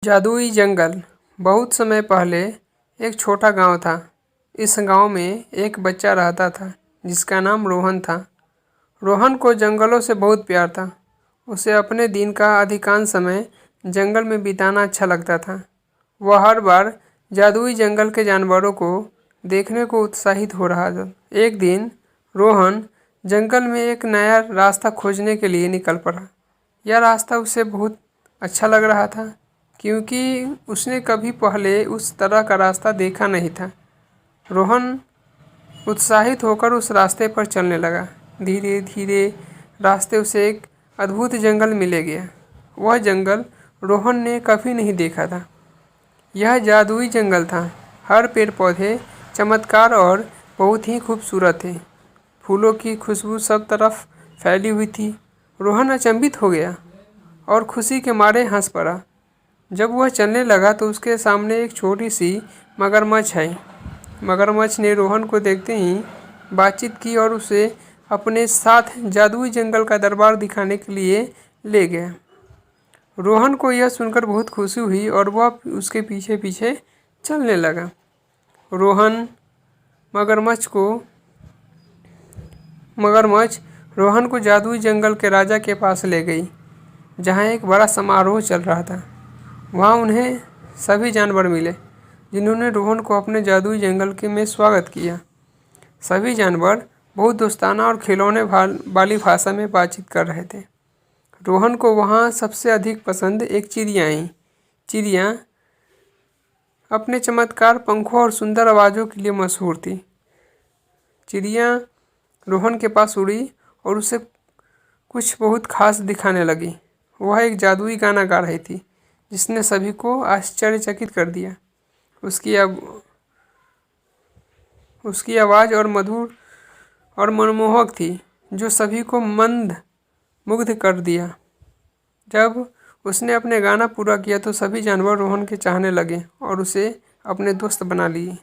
जादुई जंगल। बहुत समय पहले एक छोटा गांव था। इस गांव में एक बच्चा रहता था जिसका नाम रोहन था। रोहन को जंगलों से बहुत प्यार था। उसे अपने दिन का अधिकांश समय जंगल में बिताना अच्छा लगता था। वह हर बार जादुई जंगल के जानवरों को देखने को उत्साहित हो रहा था। एक दिन रोहन जंगल में एक नया रास्ता खोजने के लिए निकल पड़ा। यह रास्ता उसे बहुत अच्छा लग रहा था क्योंकि उसने कभी पहले उस तरह का रास्ता देखा नहीं था। रोहन उत्साहित होकर उस रास्ते पर चलने लगा। धीरे धीरे रास्ते उसे एक अद्भुत जंगल मिले गया। वह जंगल रोहन ने कभी नहीं देखा था। यह जादुई जंगल था। हर पेड़ पौधे चमत्कार और बहुत ही खूबसूरत थे। फूलों की खुशबू सब तरफ फैली हुई थी। रोहन अचंभित हो गया और खुशी के मारे हंस पड़ा। जब वह चलने लगा तो उसके सामने एक छोटी सी मगरमच्छ आई। मगरमच्छ ने रोहन को देखते ही बातचीत की और उसे अपने साथ जादुई जंगल का दरबार दिखाने के लिए ले गया। रोहन को यह सुनकर बहुत खुशी हुई और वह उसके पीछे पीछे चलने लगा। रोहन मगरमच्छ रोहन को जादुई जंगल के राजा के पास ले गई, जहाँ एक बड़ा समारोह चल रहा था। वहाँ उन्हें सभी जानवर मिले जिन्होंने रोहन को अपने जादुई जंगल के में स्वागत किया। सभी जानवर बहुत दोस्ताना और खिलौने वाली भाषा में बातचीत कर रहे थे। रोहन को वहाँ सबसे अधिक पसंद एक चिड़िया आई। चिड़िया अपने चमत्कार पंखों और सुंदर आवाज़ों के लिए मशहूर थी। चिड़िया रोहन के पास उड़ी और उसे कुछ बहुत खास दिखाने लगी। वह एक जादुई गाना गा रही थी जिसने सभी को आश्चर्यचकित कर दिया। उसकी आवाज़ और मधुर और मनमोहक थी, जो सभी को मंद मुग्ध कर दिया। जब उसने अपने गाना पूरा किया तो सभी जानवर रोहन के चाहने लगे और उसे अपने दोस्त बना लिए।